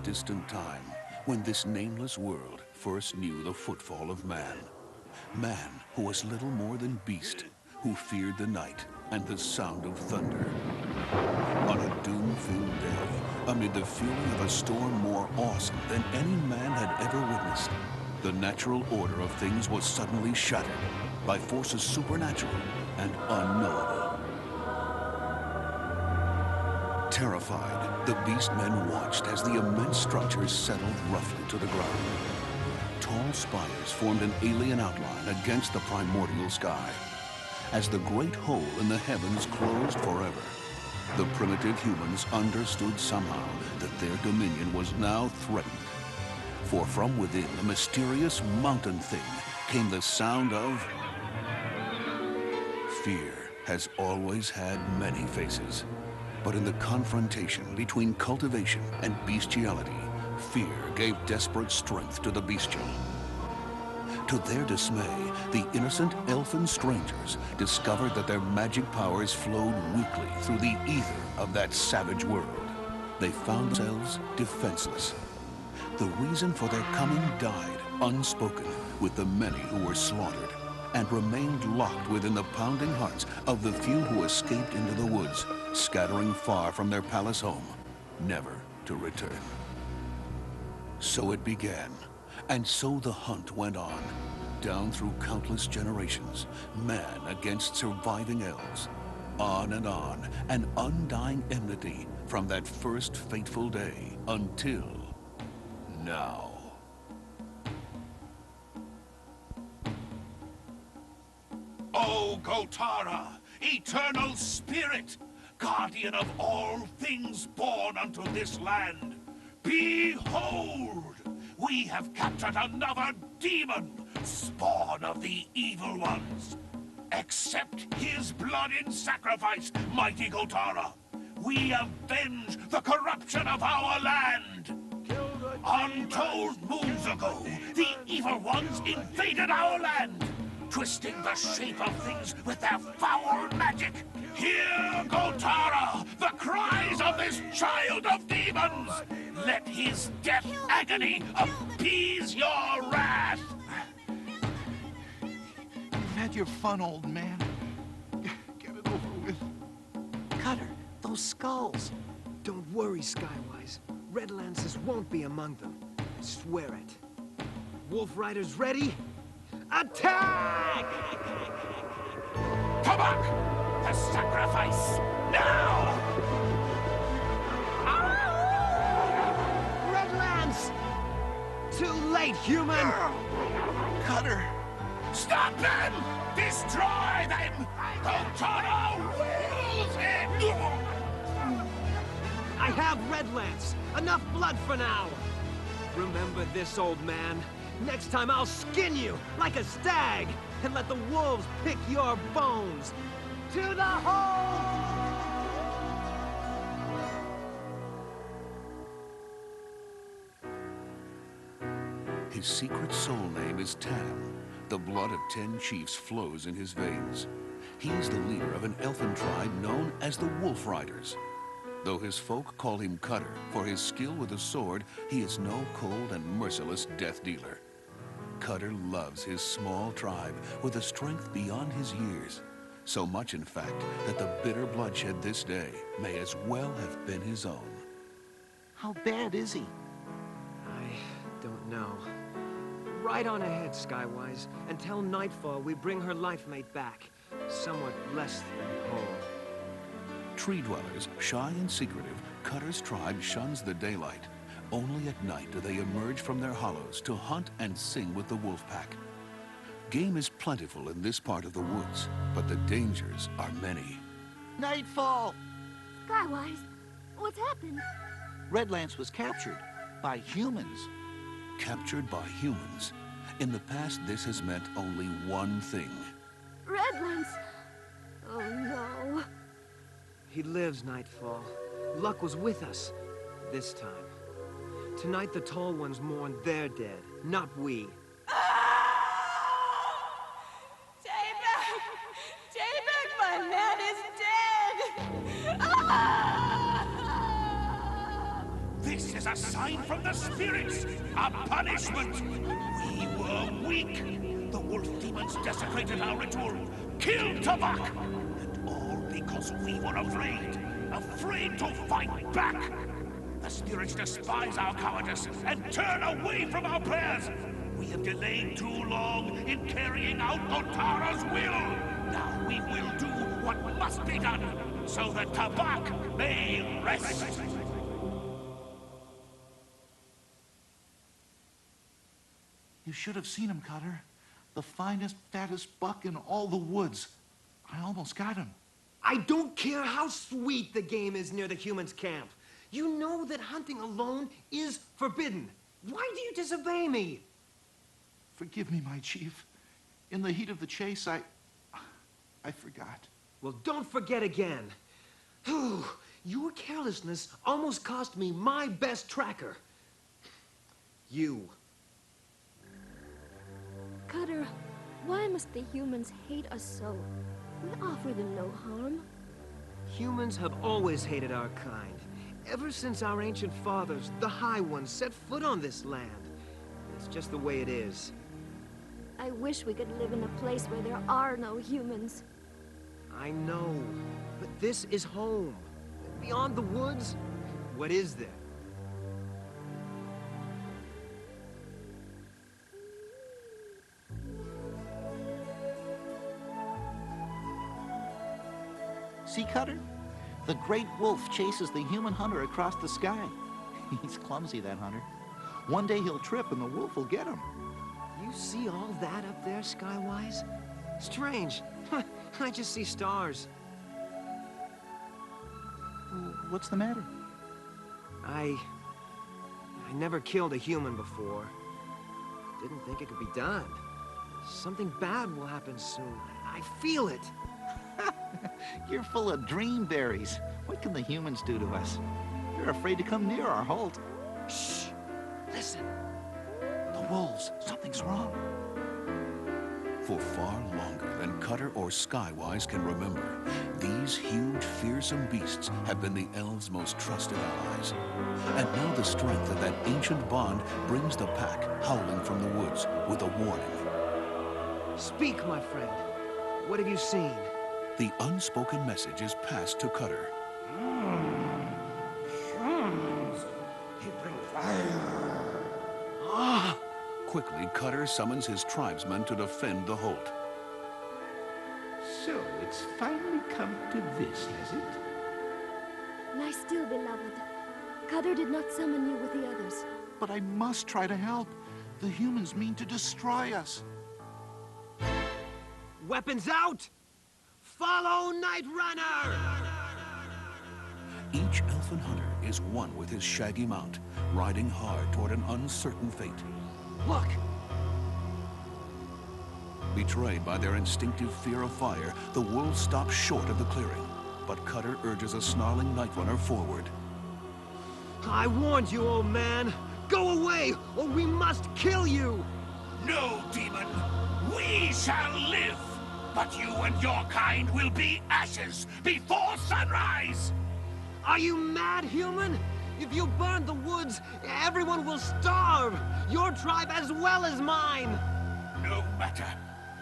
distant time when this nameless world first knew the footfall of man. Man who was little more than beast, who feared the night and the sound of thunder. On a doom-filled day, amid the fury of a storm more awesome than any man had ever witnessed, the natural order of things was suddenly shattered by forces supernatural and unknowable. Terrified, the beast men watched as the immense structures settled roughly to the ground. Tall spires formed an alien outline against the primordial sky. As the great hole in the heavens closed forever, the primitive humans understood somehow that their dominion was now threatened. For from within the mysterious mountain thing came the sound of... Fear has always had many faces. But in the confrontation between cultivation and bestiality, fear gave desperate strength to the bestial. To their dismay, the innocent elfin strangers discovered that their magic powers flowed weakly through the ether of that savage world. They found themselves defenseless. The reason for their coming died unspoken with the many who were slaughtered, and remained locked within the pounding hearts of the few who escaped into the woods, scattering far from their palace home, never to return. So it began, and so the hunt went on, down through countless generations, man against surviving elves, on, an undying enmity from that first fateful day until now. O Gotara, eternal spirit, guardian of all things born unto this land, behold, we have captured another demon, spawn of the evil ones. Accept his blood in sacrifice, mighty Gotara. We avenge the corruption of our land. Untold moons ago, the evil ones invaded our land, twisting the shape of things with their foul magic. Hear, Gotara, the cries of this child of demons. Let his death agony appease your wrath. You've had your fun, old man. Get it over with. Cutter, those skulls. Don't worry, Skywise. Red Lances won't be among them. I swear it. Wolf Riders ready? Attack! Kabak! The sacrifice! Now! Red Lance! Too late, human! Cutter! Stop them! Destroy them! Gotara wills it! I have Red Lance. Enough blood for now. Remember this, old man. Next time I'll skin you like a stag and let the wolves pick your bones. To the hole! His secret soul name is Tam. The blood of 10 chiefs flows in his veins. He is the leader of an elfin tribe known as the Wolf Riders. Though his folk call him Cutter for his skill with the sword, he is no cold and merciless death dealer. Cutter loves his small tribe with a strength beyond his years. So much, in fact, that the bitter bloodshed this day may as well have been his own. How bad is he? I don't know. Right on ahead, Skywise. Until nightfall, we bring her life mate back. Somewhat less than whole. Tree dwellers, shy and secretive, Cutter's tribe shuns the daylight. Only at night do they emerge from their hollows to hunt and sing with the wolf pack. Game is plentiful in this part of the woods, but the dangers are many. Nightfall! Skywise, what's happened? Red Lance was captured by humans. Captured by humans. In the past, this has meant only one thing. Redlands! Oh no. He lives, Nightfall. Luck was with us. This time. Tonight the Tall Ones mourn their dead, not we. J-Bag, my man is dead! This is a sign from the spirits, a punishment. We were weak. The wolf demons desecrated our ritual, killed Tabak, and all because we were afraid. Afraid to fight back. The spirits despise our cowardice and turn away from our prayers. We have delayed too long in carrying out Gotara's will. Now we will do what must be done, so that Tabak may rest. You should have seen him, Cutter. The finest, fattest buck in all the woods. I almost got him. I don't care how sweet the game is near the humans' camp. You know that hunting alone is forbidden. Why do you disobey me? Forgive me, my chief. In the heat of the chase, I forgot. Well, don't forget again. Your carelessness almost cost me my best tracker. You. Cutter, why must the humans hate us so? We offer them no harm. Humans have always hated our kind. Ever since our ancient fathers, the High Ones, set foot on this land. It's just the way it is. I wish we could live in a place where there are no humans. I know, but this is home. Beyond the woods, what is there? See, Cutter? The great wolf chases the human hunter across the sky. He's clumsy, that hunter. One day he'll trip and the wolf will get him. You see all that up there, Skywise? Strange. I just see stars. What's the matter? I never killed a human before. Didn't think it could be done. Something bad will happen soon. I feel it. You're full of dreamberries. What can the humans do to us? You're afraid to come near our holt. Shh! Listen. The wolves. Something's wrong. For far longer than Cutter or Skywise can remember, these huge, fearsome beasts have been the elves' most trusted allies. And now the strength of that ancient bond brings the pack howling from the woods with a warning. Speak, my friend. What have you seen? The unspoken message is passed to Cutter. He bring fire. Quickly, Cutter summons his tribesmen to defend the holt. So it's finally come to this, has it? Lie still, beloved. Cutter did not summon you with the others. But I must try to help. The humans mean to destroy us. Weapons out! Follow Night Runner! Each elfin hunter is one with his shaggy mount, riding hard toward an uncertain fate. Look! Betrayed by their instinctive fear of fire, the wolves stop short of the clearing. But Cutter urges a snarling Night Runner forward. I warned you, old man! Go away, or we must kill you! No, demon! We shall live! But you and your kind will be ashes before sunrise! Are you mad, human? If you burn the woods, everyone will starve! Your tribe as well as mine! No matter.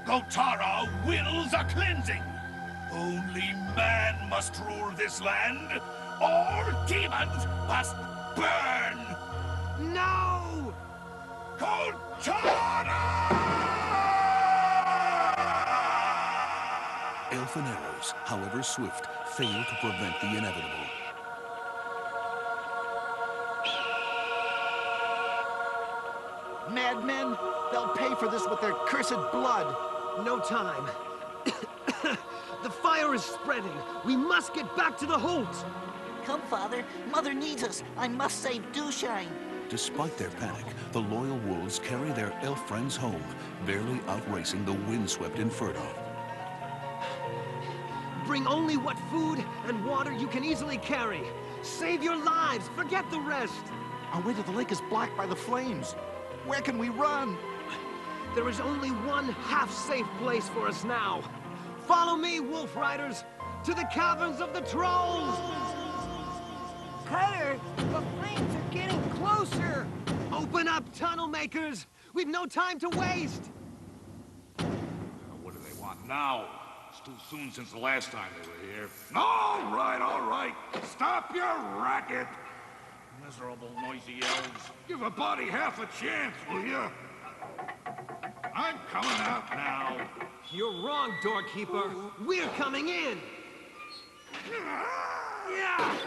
Gotara wills a cleansing. Only man must rule this land, or demons must burn! No! Gotara! Elfin arrows, however swift, fail to prevent the inevitable. Madmen! They'll pay for this with their cursed blood. No time. The fire is spreading. We must get back to the holt. Come, Father. Mother needs us. I must save Dewshine. Despite their panic, the loyal wolves carry their elf friends home, barely outracing the windswept Inferno. Bring only what food and water you can easily carry. Save your lives. Forget the rest. Our way to the lake is blocked by the flames. Where can we run? There is only one half-safe place for us now. Follow me, wolf riders, to the caverns of the trolls! Cutter, the flames are getting closer! Open up, tunnel makers! We've no time to waste! What do they want now? It's too soon since the last time they were here. All right. Stop your racket! Miserable, noisy elves. Give a body half a chance, will you? I'm coming out now. You're wrong, doorkeeper. We're coming in! Yeah!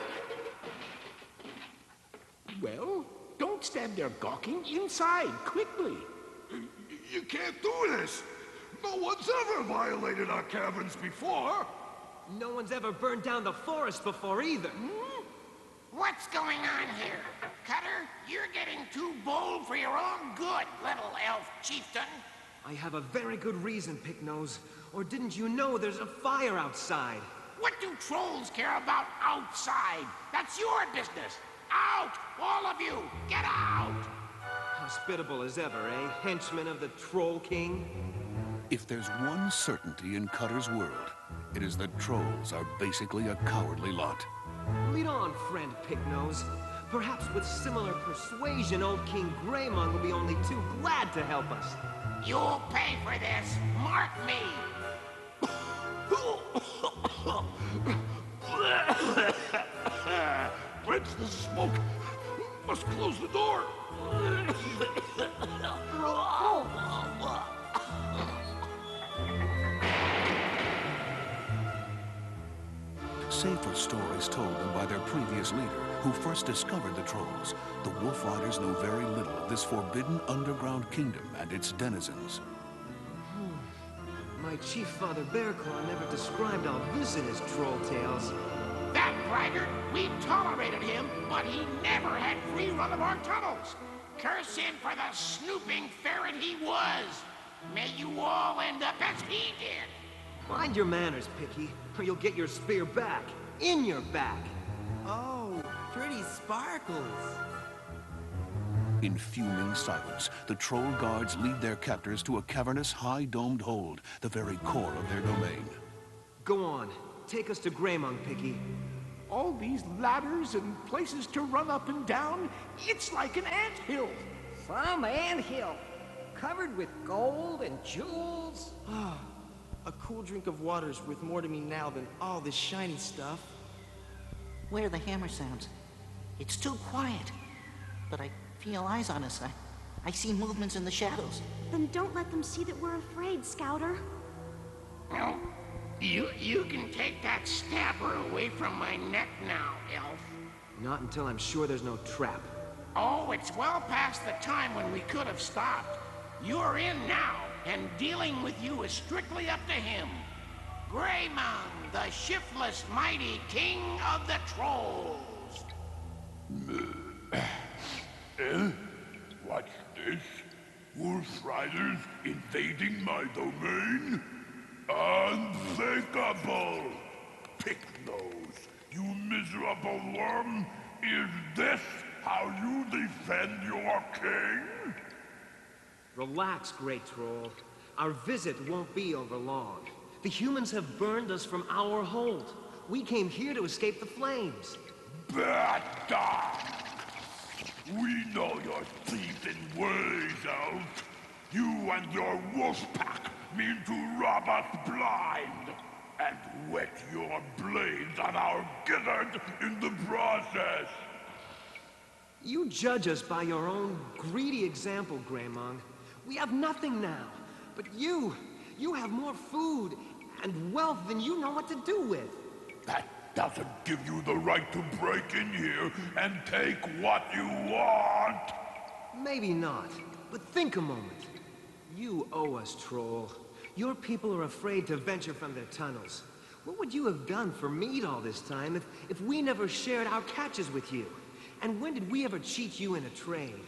Well, don't stand there gawking. Inside, quickly. You can't do this! No one's ever violated our caverns before! No one's ever burned down the forest before either. What's going on here? Cutter, you're getting too bold for your own good, little elf chieftain. I have a very good reason, Picknose. Or didn't you know there's a fire outside? What do trolls care about outside? That's your business. Out! All of you! Get out! Hospitable as ever, eh? Henchman of the Troll King? If there's one certainty in Cutter's world, it is that trolls are basically a cowardly lot. Lead on, friend Picknose. Perhaps with similar persuasion, old King Greymon will be only too glad to help us. You'll pay for this. Mark me. Where's the smoke? Must close the door. Save for stories told them by their previous leader, who first discovered the trolls, the Wolf Riders know very little of this forbidden underground kingdom and its denizens. My chief father Bearclaw never described our visit as troll tales. That braggart, we tolerated him, but he never had free run of our tunnels. Curse him for the snooping ferret he was. May you all end up as he did. Mind your manners, Picky, or you'll get your spear back. In your back. Oh, pretty sparkles. In fuming silence, the troll guards lead their captors to a cavernous, high-domed hold, the very core of their domain. Go on. Take us to Greymon, Picky. All these ladders and places to run up and down, it's like an anthill. Some anthill, covered with gold and jewels. A cool drink of water's worth more to me now than all this shiny stuff. Where are the hammer sounds? It's too quiet. But I feel eyes on us. I see movements in the shadows. Then don't let them see that we're afraid, Scouter. No, you can take that stabber away from my neck now, Elf. Not until I'm sure there's no trap. Oh, it's well past the time when we could have stopped. You're in now, and dealing with you is strictly up to him. Greymon, the shiftless, mighty king of the trolls. What's this? Wolf Riders invading my domain? Unthinkable! Picknose, you miserable worm! Is this how you defend your king? Relax, Great Troll. Our visit won't be over long. The humans have burned us from our hold. We came here to escape the flames. Bad. We know your thieving ways, Elf. You and your wolf pack mean to rob us blind and wet your blades on our gizzard in the process. You judge us by your own greedy example, Greymon. We have nothing now, but you have more food and wealth than you know what to do with. That doesn't give you the right to break in here and take what you want. Maybe not, but think a moment. You owe us, Troll. Your people are afraid to venture from their tunnels. What would you have done for meat all this time if we never shared our catches with you? And when did we ever cheat you in a trade?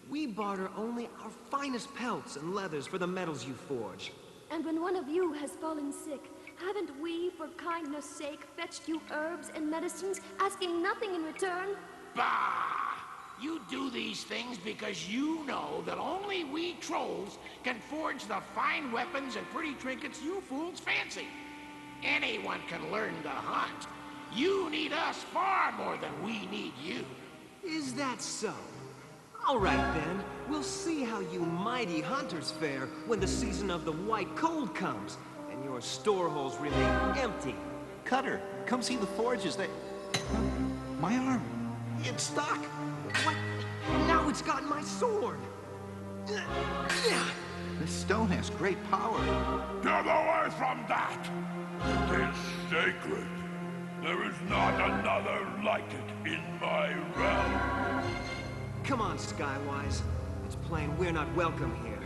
We barter only our finest pelts and leathers for the metals you forge. And when one of you has fallen sick, haven't we, for kindness' sake, fetched you herbs and medicines, asking nothing in return? Bah! You do these things because you know that only we trolls can forge the fine weapons and pretty trinkets you fools fancy. Anyone can learn to hunt, You need us far more than we need you. Is that so? All right, then. We'll see how you mighty hunters fare when the season of the white cold comes, and your storeholes remain empty. Cutter, come see the forges. My arm. It's stuck. What? Now it's got my sword. This stone has great power. Get away from that! It is sacred. There is not another like it in my realm. Come on, Skywise. It's plain we're not welcome here.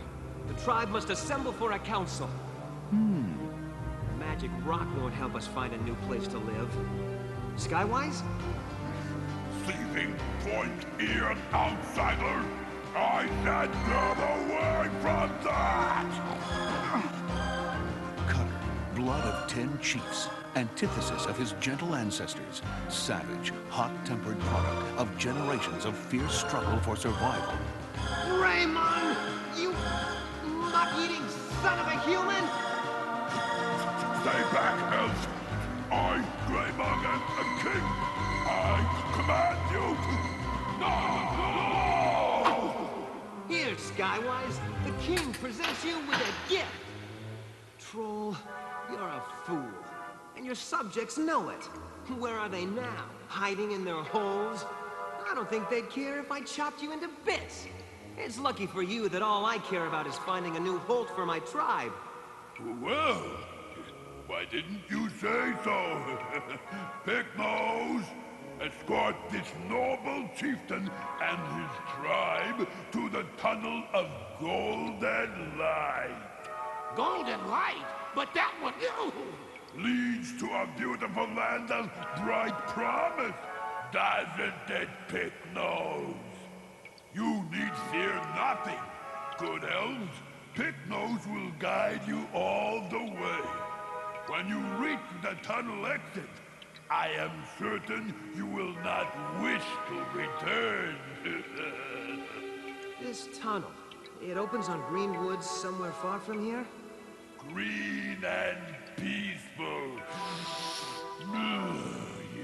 The tribe must assemble for a council. Magic rock won't help us find a new place to live. Skywise? Thieving, point-eared outsider! I said get away from that! Cutter, blood of 10 chiefs, antithesis of his gentle ancestors, savage, hot-tempered product of generations of fierce struggle for survival. Raymond! You muck-eating son of a human! Stay back, elf! I, Greymog, am a king! I command you! No! Here, Skywise, the king presents you with a gift! Troll, you're a fool. And your subjects know it. Where are they now? Hiding in their holes? I don't think they'd care if I chopped you into bits. It's lucky for you that all I care about is finding a new holt for my tribe. Well, why didn't you say so? Picknose, escort this noble chieftain and his tribe to the tunnel of Golden Light. Golden light? But that would... Leads to a beautiful land of bright promise, doesn't it, Picknose? You need fear nothing. Good elves, Picknose will guide you all the way. When you reach the tunnel exit, I am certain you will not wish to return. This tunnel, it opens on green woods somewhere far from here? Green and peaceful.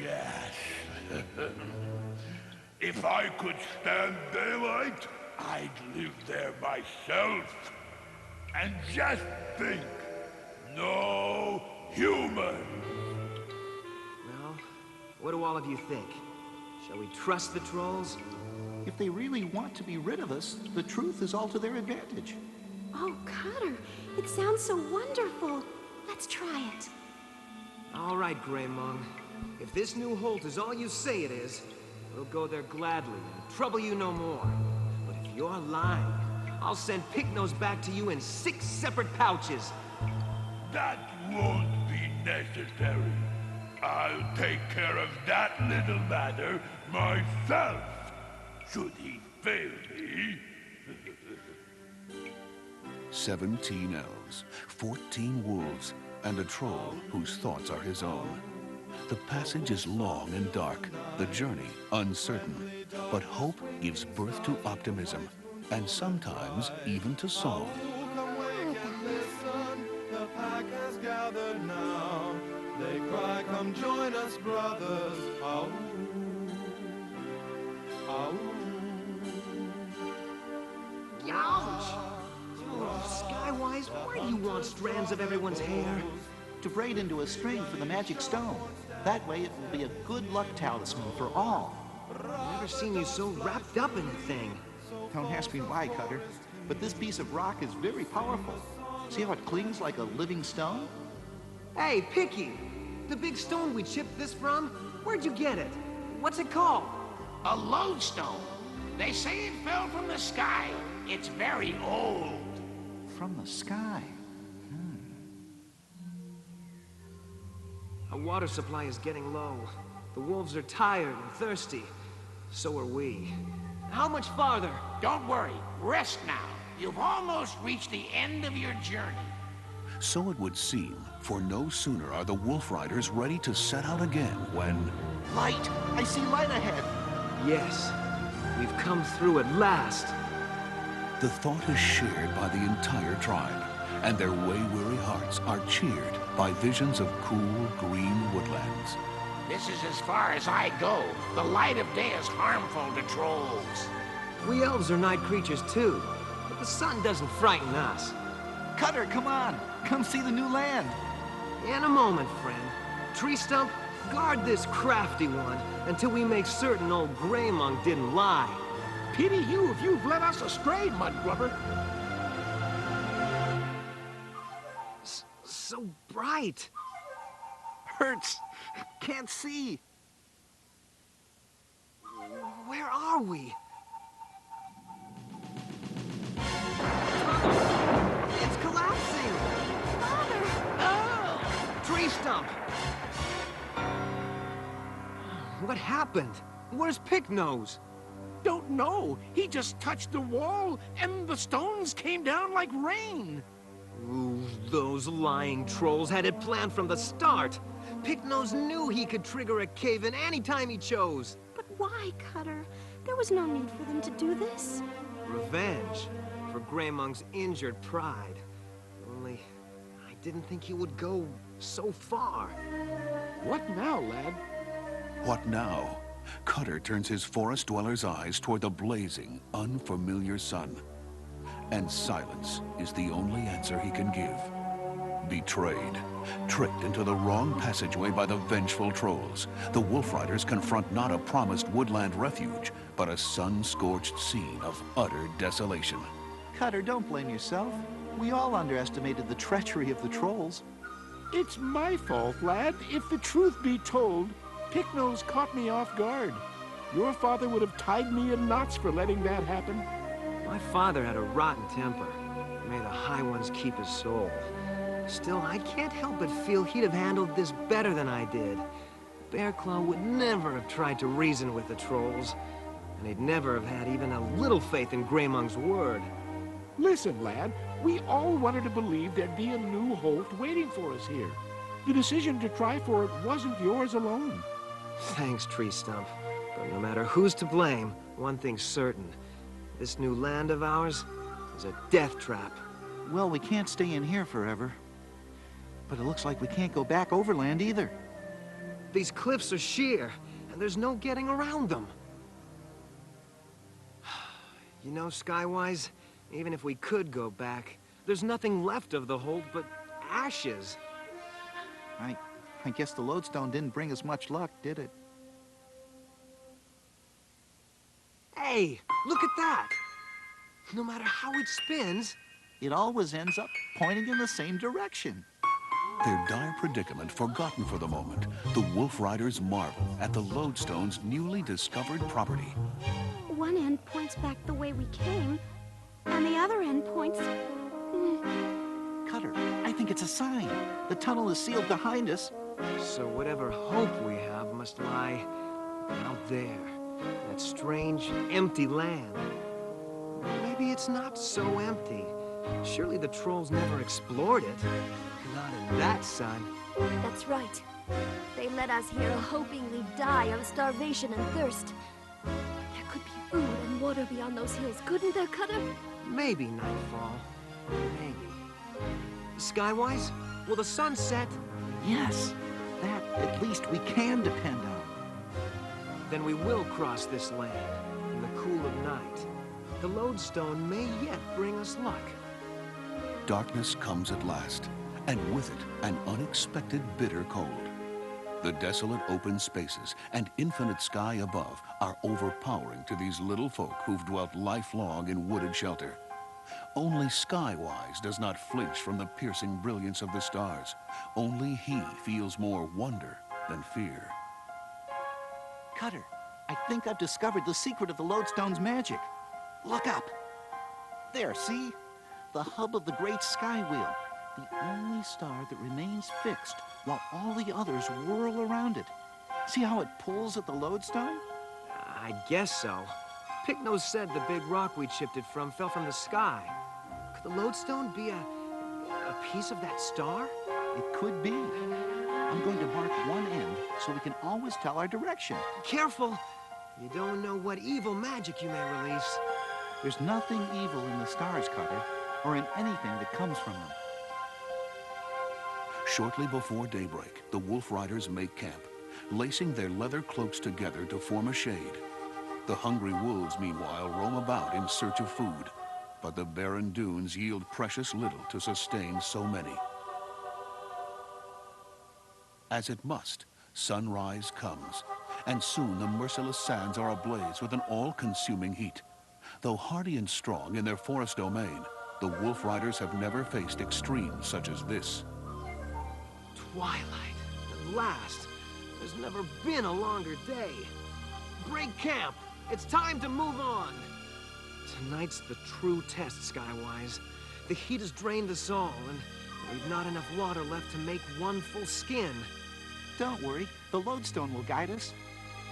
Yes. If I could stand daylight, I'd live there myself. And just think, no human. Well, what do all of you think? Shall we trust the trolls? If they really want to be rid of us, the truth is all to their advantage. Oh, Cutter, it sounds so wonderful. Let's try it. All right, Greymog. If this new holt is all you say it is, we'll go there gladly and trouble you no more. But if you're lying, I'll send Picknose back to you in 6 separate pouches. That won't be necessary. I'll take care of that little matter myself, should he fail me. 17 elves, 14 wolves, and a troll whose thoughts are his own. The passage is long and dark, the journey uncertain, but hope gives birth to optimism, and sometimes even to song. The pack has gathered now. They cry, come join us, brothers. Ow. Ow. Ouch! Oh, Skywise, why do you want strands of everyone's hair? To braid into a string for the magic stone. That way it will be a good luck talisman for all. I've never seen you so wrapped up in a thing. Don't ask me why, Cutter, but this piece of rock is very powerful. See how it clings like a living stone? Hey, Picky! The big stone we chipped this from? Where'd you get it? What's it called? A lodestone. They say it fell from the sky. It's very old. From the sky? Our water supply is getting low. The wolves are tired and thirsty. So are we. How much farther? Don't worry. Rest now. You've almost reached the end of your journey. So it would seem, for no sooner are the wolf riders ready to set out again when... Light! I see light ahead! Yes. We've come through at last. The thought is shared by the entire tribe, and their way-weary hearts are cheered by visions of cool, green woodlands. This is as far as I go. The light of day is harmful to trolls. We elves are night creatures too, but the sun doesn't frighten us. Cutter, come on. Come see the new land. In a moment, friend. Tree Stump, guard this crafty one until we make certain old Gray Monk didn't lie. Pity you if you've led us astray, Mudgrubber. So bright. Hurts. Can't see. Where are we? It's collapsing! Father! Oh! Tree Stump! What happened? Where's Picknose? Don't know. He just touched the wall, and the stones came down like rain. Ooh, those lying trolls had it planned from the start. Picknose knew he could trigger a cave-in anytime he chose. But why, Cutter? There was no need for them to do this. Revenge for Gray Monk's injured pride. Only, I didn't think he would go so far. What now, lad? What now? Cutter turns his forest dweller's eyes toward the blazing, unfamiliar sun. And silence is the only answer he can give. Betrayed, tricked into the wrong passageway by the vengeful trolls, the Wolf Riders confront not a promised woodland refuge, but a sun-scorched scene of utter desolation. Cutter, don't blame yourself. We all underestimated the treachery of the trolls. It's my fault, lad. If the truth be told, Picknose caught me off guard. Your father would have tied me in knots for letting that happen. My father had a rotten temper. May the High Ones keep his soul. Still, I can't help but feel he'd have handled this better than I did. Bearclaw would never have tried to reason with the trolls, and he'd never have had even a little faith in Gray Monk's word. Listen, lad, we all wanted to believe there'd be a new Holt waiting for us here. The decision to try for it wasn't yours alone. Thanks, Tree Stump. But no matter who's to blame, one thing's certain. This new land of ours is a death trap. Well, we can't stay in here forever. But it looks like we can't go back overland either. These cliffs are sheer, and there's no getting around them. You know, Skywise, even if we could go back, there's nothing left of the Holt but ashes. I guess the lodestone didn't bring us much luck, did it? Hey, look at that! No matter how it spins, it always ends up pointing in the same direction. Their dire predicament forgotten for the moment, the Wolf Riders marvel at the lodestone's newly discovered property. One end points back the way we came, and the other end points... Cutter, I think it's a sign. The tunnel is sealed behind us. So whatever hope we have must lie out there. That strange, empty land. Maybe it's not so empty. Surely the trolls never explored it. Not in that sun. That's right. They led us here hoping we'd die of starvation and thirst. There could be food and water beyond those hills, couldn't there, Cutter? Maybe Nightfall. Maybe. Skywise, will the sun set? Yes. That, at least, we can depend on. Then we will cross this land in the cool of night. The lodestone may yet bring us luck. Darkness comes at last, and with it, an unexpected bitter cold. The desolate open spaces and infinite sky above are overpowering to these little folk who've dwelt lifelong in wooded shelter. Only Skywise does not flinch from the piercing brilliance of the stars. Only he feels more wonder than fear. Cutter, I think I've discovered the secret of the lodestone's magic. Look up. There, see? The hub of the great sky wheel. The only star that remains fixed while all the others whirl around it. See how it pulls at the lodestone? I guess so. Picknose said the big rock we'd shifted from fell from the sky. Could the lodestone be a piece of that star? It could be. I'm going to mark one end so we can always tell our direction. Careful! You don't know what evil magic you may release. There's nothing evil in the stars, Cutter, or in anything that comes from them. Shortly before daybreak, the Wolf Riders make camp. lacing their leather cloaks together to form a shade. The hungry wolves, meanwhile, roam about in search of food, but the barren dunes yield precious little to sustain so many. As it must, sunrise comes, and soon the merciless sands are ablaze with an all-consuming heat. Though hardy and strong in their forest domain, the wolf riders have never faced extremes such as this. Twilight, at last. There's never been a longer day. Break camp. It's time to move on. Tonight's the true test, Skywise. The heat has drained us all, and we've not enough water left to make one full skin. Don't worry, the lodestone will guide us.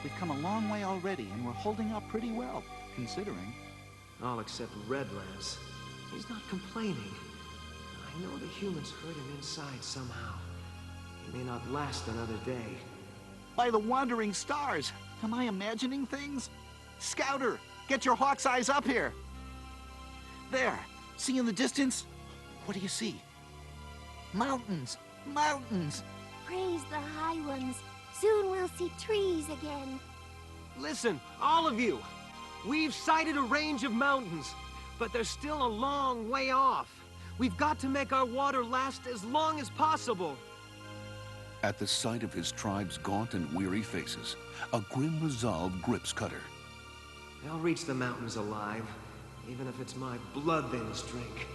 We've come a long way already, and we're holding up pretty well, considering. All except Redlands. He's not complaining. I know the humans hurt him inside somehow. He may not last another day. By the wandering stars! Am I imagining things? Scouter, get your hawk's eyes up here! There! See in the distance? What do you see? Mountains! Mountains! Praise the high ones. Soon we'll see trees again. Listen, all of you! We've sighted a range of mountains, but they're still a long way off. We've got to make our water last as long as possible. At the sight of his tribe's gaunt and weary faces, a grim resolve grips Cutter. They'll reach the mountains alive, even if it's my blood they must drink.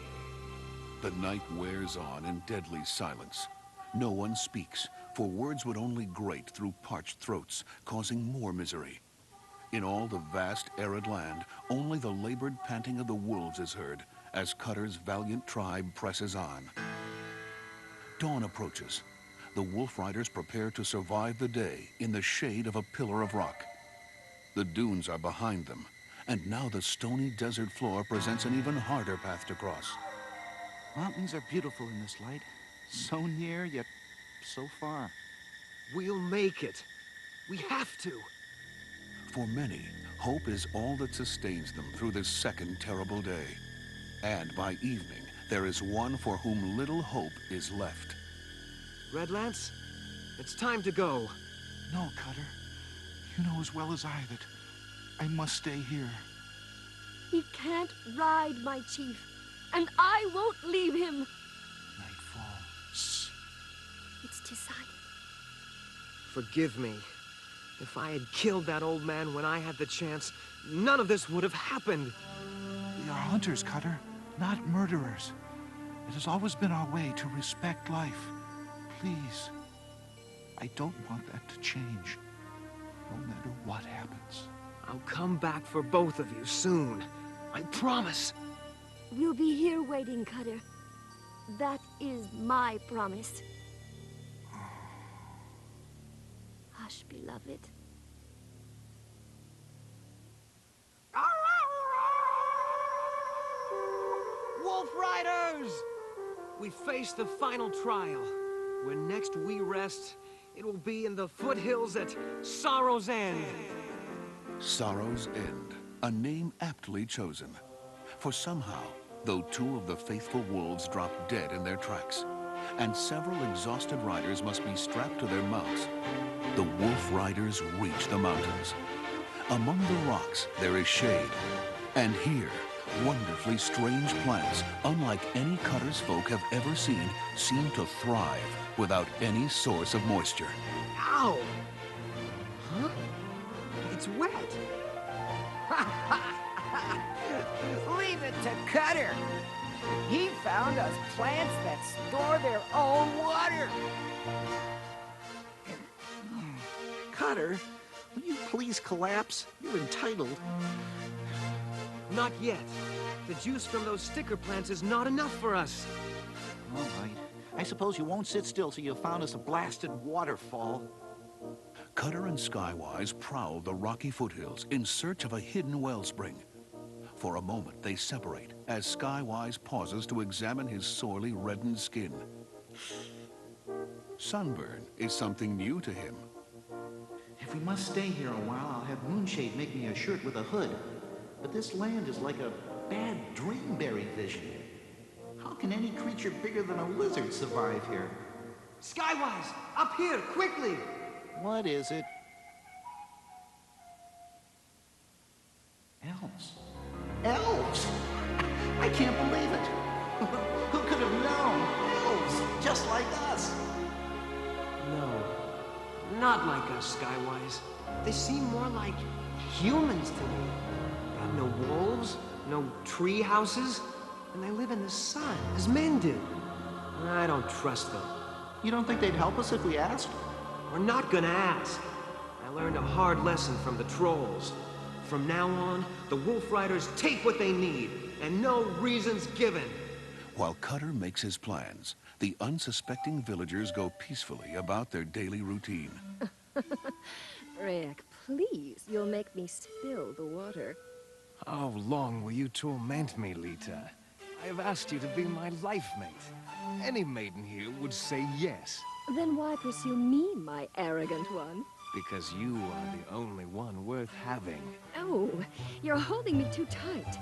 The night wears on in deadly silence. No one speaks, for words would only grate through parched throats, causing more misery. In all the vast, arid land, only the labored panting of the wolves is heard as Cutter's valiant tribe presses on. Dawn approaches. The wolf riders prepare to survive the day in the shade of a pillar of rock. The dunes are behind them, and now the stony desert floor presents an even harder path to cross. Mountains are beautiful in this light. So near, yet so far. We'll make it. We have to. For many, hope is all that sustains them through this second terrible day. And by evening, there is one for whom little hope is left. Redlance, it's time to go. No, Cutter. You know as well as I that I must stay here. He can't ride, my chief, and I won't leave him. Nightfall. Shh. It's decided. Forgive me. If I had killed that old man when I had the chance, none of this would have happened. We are hunters, Cutter, not murderers. It has always been our way to respect life. Please. I don't want that to change, no matter what happens. I'll come back for both of you soon. I promise. We'll be here waiting, Cutter. That is my promise. Hush, beloved. Wolf Riders! We face the final trial. When next we rest, it will be in the foothills at Sorrow's End. Sorrow's End, a name aptly chosen. For somehow, though two of the faithful wolves drop dead in their tracks, and several exhausted riders must be strapped to their mounts, the wolf riders reach the mountains. Among the rocks, there is shade, and here, wonderfully strange plants, unlike any Cutter's folk have ever seen, seem to thrive without any source of moisture. Ow! Huh? It's wet. Leave it to Cutter. He found us plants that store their own water. Cutter, will you please collapse? You're entitled. Not yet. The juice from those sticker plants is not enough for us. All right. I suppose you won't sit still till you've found us a blasted waterfall. Cutter and Skywise prowl the rocky foothills in search of a hidden wellspring. For a moment, they separate as Skywise pauses to examine his sorely reddened skin. Sunburn is something new to him. If we must stay here a while, I'll have Moonshade make me a shirt with a hood. But this land is like a bad dreamberry vision. How can any creature bigger than a lizard survive here? Skywise, up here, quickly! What is it? Elves. Elves! I can't believe it. Who could have known? Elves, just like us. No, not like us, Skywise. They seem more like humans to me. They have no wolves, no tree houses, and they live in the sun, as men do. I don't trust them. You don't think they'd help us if we asked? We're not gonna ask. I learned a hard lesson from the trolls. From now on, the Wolf Riders take what they need, and no reasons given. While Cutter makes his plans, the unsuspecting villagers go peacefully about their daily routine. Rick, please, you'll make me spill the water. How long will you torment me, Lita? I have asked you to be my life mate. Any maiden here would say yes. Then why pursue me, my arrogant one? Because you are the only one worth having. Oh, you're holding me too tight.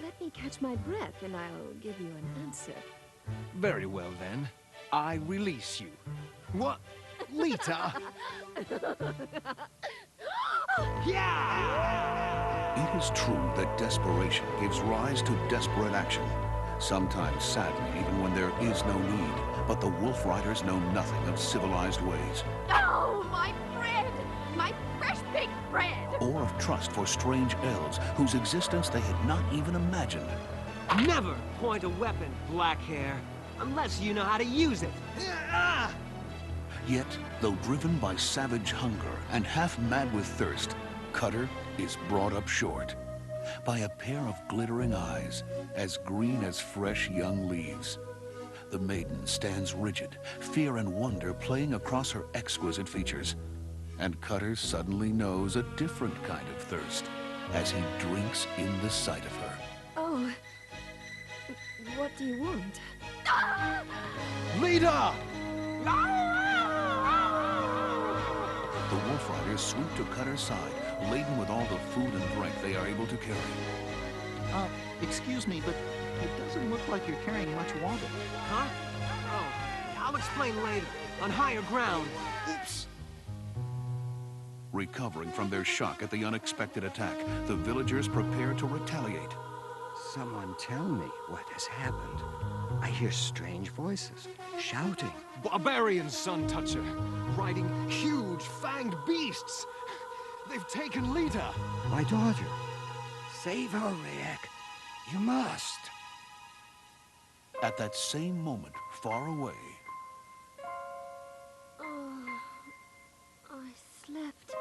Let me catch my breath and I'll give you an answer. Very well then. I release you. What? Lita? It is true that desperation gives rise to desperate action. Sometimes sadly, even when there is no need. But the Wolf Riders know nothing of civilized ways. Oh, my bread! My fresh baked bread! Or of trust for strange elves whose existence they had not even imagined. Never point a weapon, black hair, unless you know how to use it. Yet, though driven by savage hunger and half mad with thirst, Cutter is brought up short by a pair of glittering eyes, as green as fresh young leaves. The maiden stands rigid, fear and wonder playing across her exquisite features. And Cutter suddenly knows a different kind of thirst as he drinks in the sight of her. Oh, what do you want? Lita! The Wolf Riders sweep to Cutter's side, laden with all the food and drink they are able to carry. Excuse me, but it doesn't look like you're carrying much water. Huh? Oh, I'll explain later, on higher ground. Oops. Recovering from their shock at the unexpected attack, the villagers prepare to retaliate. Someone tell me what has happened. I hear strange voices, shouting. Barbarian Sun Toucher, riding huge fanged beasts. They've taken Lita. My daughter. Save her, Rick. You must. At that same moment, far away, Oh, I slept.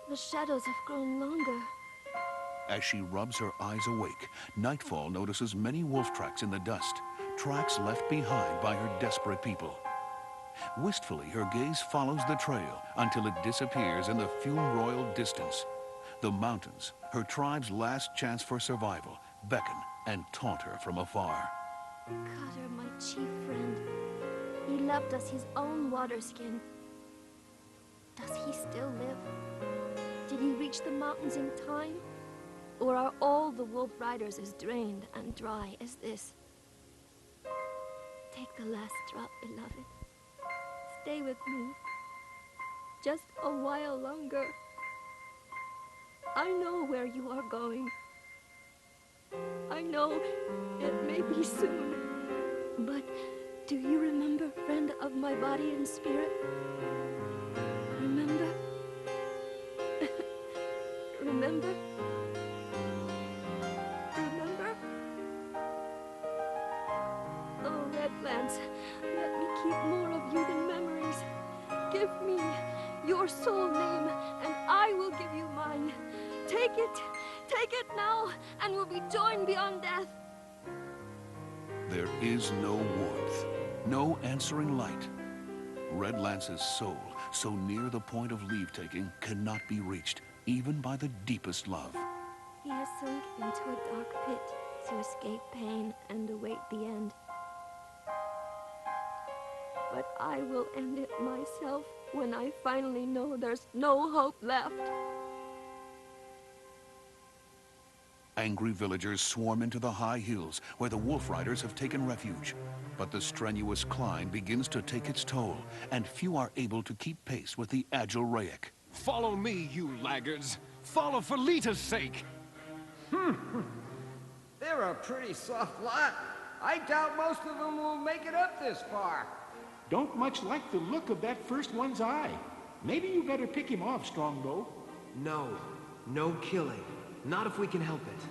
The shadows have grown longer. as she rubs her eyes awake, Nightfall notices many wolf tracks in the dust, tracks left behind by her desperate people. Wistfully, her gaze follows the trail until it disappears in the fume-roiled distance. The mountains, her tribe's last chance for survival, beckon and taunt her from afar. Cutter, my chief friend. He left us his own water skin. Does he still live? Did he reach the mountains in time? Or are all the Wolf Riders as drained and dry as this? Take the last drop, beloved. Stay with me. Just a while longer. I know where you are going. I know it may be soon. But do you remember, friend of my body and spirit? Remember? Remember? Remember? Oh, Redlands, let me keep more of you than memories. Give me your soul name, and I will give you mine. Take it now, and we'll be joined beyond death. There is no warmth, no answering light. Red Lance's soul, so near the point of leave-taking, cannot be reached, even by the deepest love. He has sunk into a dark pit to escape pain and await the end. But I will end it myself when I finally know there's no hope left. Angry villagers swarm into the high hills where the wolf riders have taken refuge. But the strenuous climb begins to take its toll, and few are able to keep pace with the agile Rayek. Follow me, you laggards. Follow for Lita's sake. They're a pretty soft lot. I doubt most of them will make it up this far. Don't much like the look of that first one's eye. Maybe you better pick him off, Strongbow. No. No killing. Not if we can help it.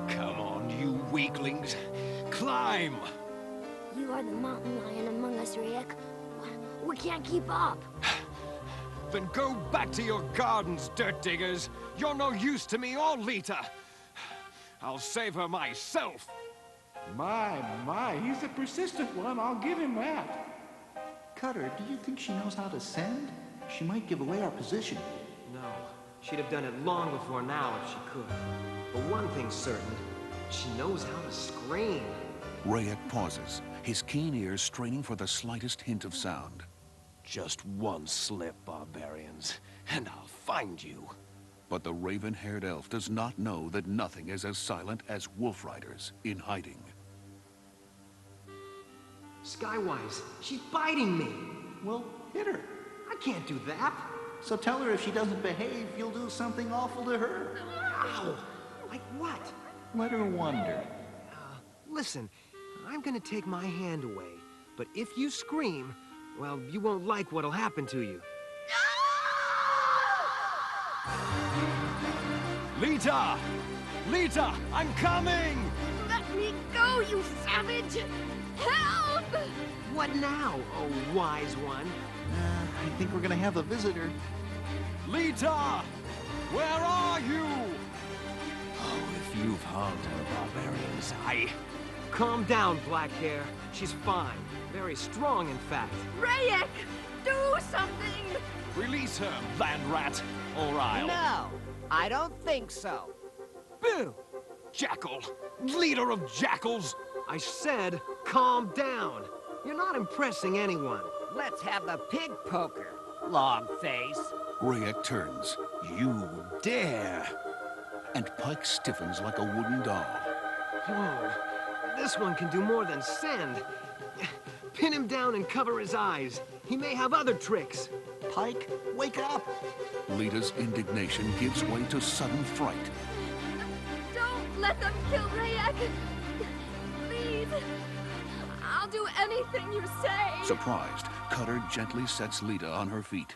Come on, you weaklings. Climb! You are the mountain lion among us, Rayek. We can't keep up. Then go back to your gardens, dirt diggers. You're no use to me or Lita. I'll save her myself. My, he's a persistent one, I'll give him that. Cutter, do you think she knows how to send? She might give away our position. No. She'd have done it long before now if she could. But one thing's certain. She knows how to scream. Rayek pauses, his keen ears straining for the slightest hint of sound. Just one slip, barbarians, and I'll find you. But the raven-haired elf does not know that nothing is as silent as wolf riders in hiding. Skywise, she's biting me. Well, hit her. I can't do that. So tell her if she doesn't behave, you'll do something awful to her. Ow! Like what? Let her wonder. Listen, I'm gonna take my hand away, but if you scream, well, you won't like what'll happen to you. Lita! Lita, I'm coming! Let me go, you savage! Help! What now, oh wise one? I think we're gonna have a visitor. Lita! Where are you? Oh, if you've harmed her, barbarians, Calm down, black hair. She's fine. Very strong, in fact. Rayek! Do something! Release her, land rat, or I'll... No, I don't think so. Boo! Jackal! Leader of jackals! I said, calm down. You're not impressing anyone. Let's have the pig poker, long face. Rayek turns. You dare! And Pike stiffens like a wooden doll. Whoa. This one can do more than send. Pin him down and cover his eyes. He may have other tricks. Pike, wake up! Lita's indignation gives way to sudden fright. Don't let them kill Rayek! Please! I'll do anything you say! Surprised, Cutter gently sets Lita on her feet.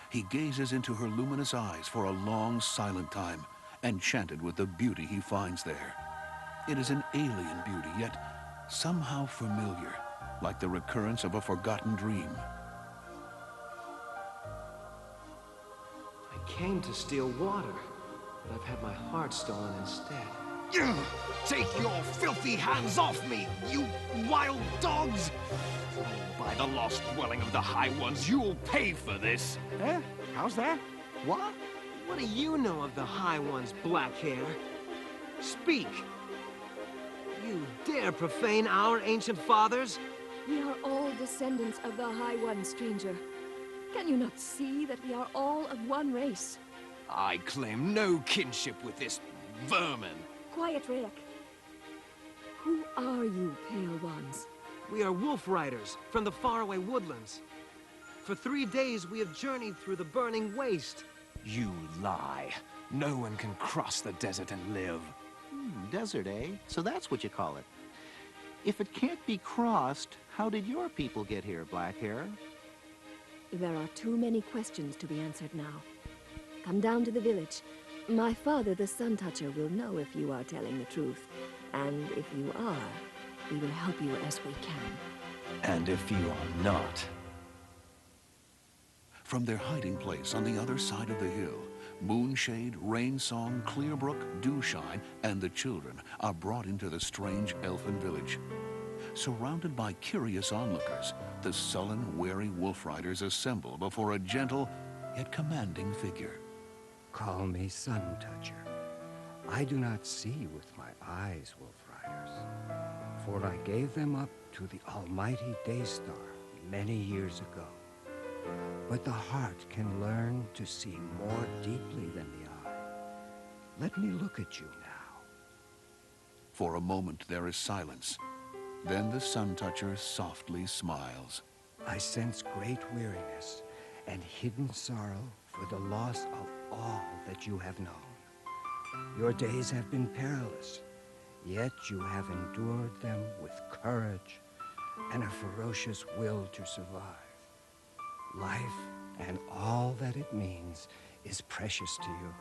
He gazes into her luminous eyes for a long, silent time, enchanted with the beauty he finds there. It is an alien beauty, yet somehow familiar, like the recurrence of a forgotten dream. I came to steal water, but I've had my heart stolen instead. Take your filthy hands off me, you wild dogs! Oh, by the lost dwelling of the High Ones, you'll pay for this! Eh? How's that? What? What do you know of the High Ones, black hair? Speak! You dare profane our ancient fathers? We are all descendants of the High One, stranger. Can you not see that we are all of one race? I claim no kinship with this vermin. Quiet, Rayek. Who are you, Pale Ones? We are wolf riders from the faraway woodlands. For 3 days we have journeyed through the burning waste. You lie. No one can cross the desert and live. Desert, eh? So that's what you call it. If it can't be crossed, how did your people get here, black hair? There are too many questions to be answered now. Come down to the village. My father, the Sun Toucher, will know if you are telling the truth. And if you are, we will help you as we can. And if you are not... From their hiding place on the other side of the hill, Moonshade, Rainsong, Clearbrook, Dewshine, and the children are brought into the strange elfin village. Surrounded by curious onlookers, the sullen, wary wolf riders assemble before a gentle, yet commanding figure. Call me Sun Toucher. I do not see with my eyes, Wolf Riders, for I gave them up to the almighty Daystar many years ago. But the heart can learn to see more deeply than the eye. Let me look at you now. For a moment there is silence. Then the Sun Toucher softly smiles. I sense great weariness and hidden sorrow for the loss of all that you have known. Your days have been perilous, yet you have endured them with courage and a ferocious will to survive. Life and all that it means is precious to you.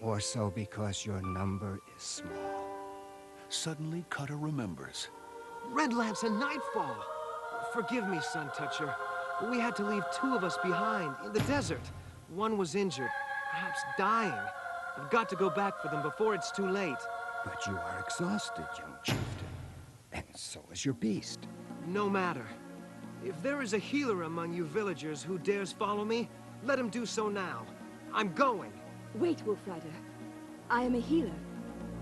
More so because your number is small. Suddenly, Cutter remembers. Redlance and Nightfall! Forgive me, Sun Toucher. We had to leave 2 of us behind in the desert. One was injured, perhaps dying. I've got to go back for them before it's too late. But you are exhausted, young chieftain. And so is your beast. No matter. If there is a healer among you villagers who dares follow me, let him do so now. I'm going. Wait, Wolf Rider. I am a healer.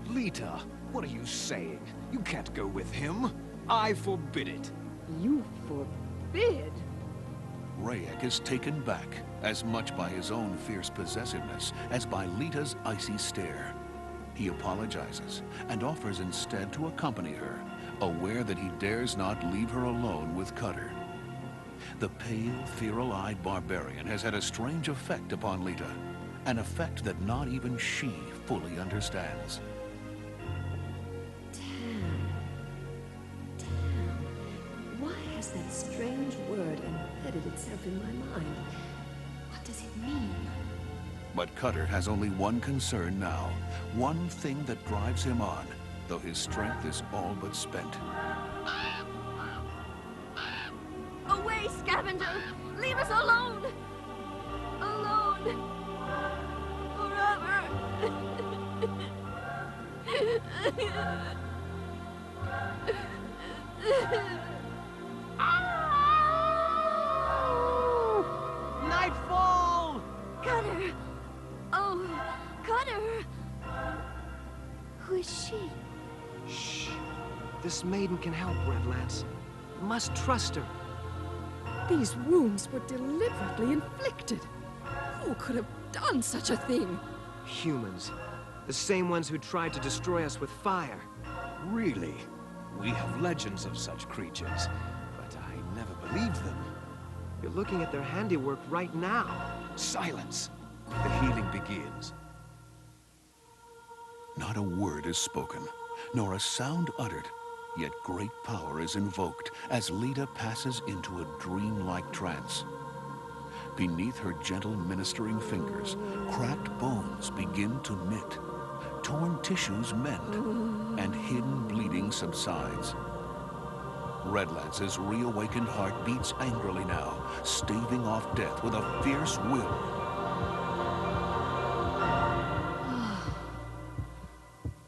Lita, what are you saying? You can't go with him. I forbid it. You forbid? Rayek is taken back, as much by his own fierce possessiveness as by Lita's icy stare. He apologizes and offers instead to accompany her, aware that he dares not leave her alone with Cutter. The pale, feral-eyed barbarian has had a strange effect upon Lita, an effect that not even she fully understands. Why has that strange word embedded itself in my mind? What does it mean? But Cutter has only one concern now, one thing that drives him on, though his strength is all but spent. Away, scavenger! Leave us alone! Alone! Nightfall! Cutter! Oh, Cutter! Who is she? Shh. This maiden can help, Redlance. You must trust her. These wounds were deliberately inflicted. Who could have done such a thing? Humans. The same ones who tried to destroy us with fire. Really? We have legends of such creatures, but I never believed them. You're looking at their handiwork right now. Silence! The healing begins. Not a word is spoken, nor a sound uttered, yet great power is invoked as Lita passes into a dreamlike trance. Beneath her gentle ministering fingers, cracked bones begin to knit, torn tissues mend, and hidden bleeding subsides. Redlance's reawakened heart beats angrily now, staving off death with a fierce will.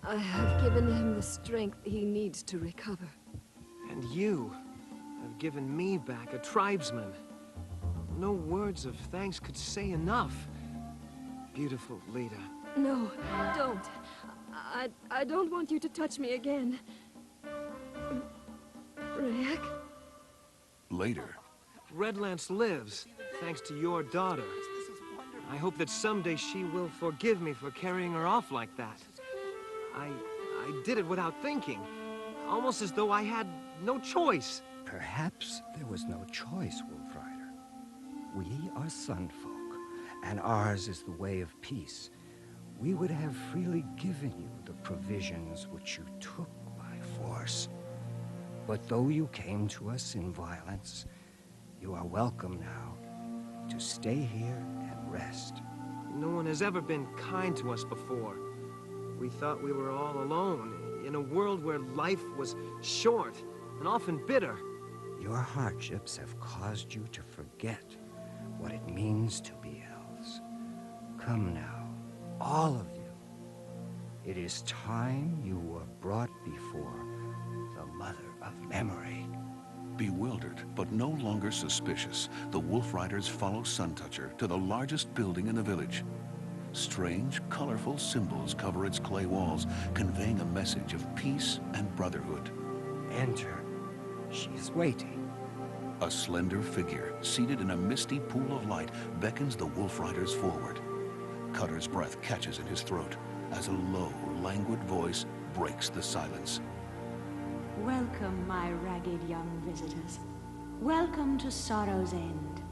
I have given him the strength he needs to recover. And you have given me back a tribesman. No words of thanks could say enough. Beautiful Lita. No, don't. I don't want you to touch me again. Rayek? Later. Redlance lives, thanks to your daughter. I hope that someday she will forgive me for carrying her off like that. I did it without thinking, almost as though I had no choice. Perhaps there was no choice, Wolf Rider. We are Sun Folk, and ours is the way of peace. We would have freely given you the provisions which you took by force. But though you came to us in violence, you are welcome now to stay here and rest. No one has ever been kind to us before. We thought we were all alone, in a world where life was short and often bitter. Your hardships have caused you to forget what it means to be elves. Come now, all of you. It is time you were brought before the Mother of Memory. Bewildered, but no longer suspicious, the Wolf Riders follow Sun Toucher to the largest building in the village. Strange, colorful symbols cover its clay walls, conveying a message of peace and brotherhood. Enter. She is waiting. A slender figure, seated in a misty pool of light, beckons the wolf riders forward. Cutter's breath catches in his throat as a low, languid voice breaks the silence. Welcome, my ragged young visitors. Welcome to Sorrow's End.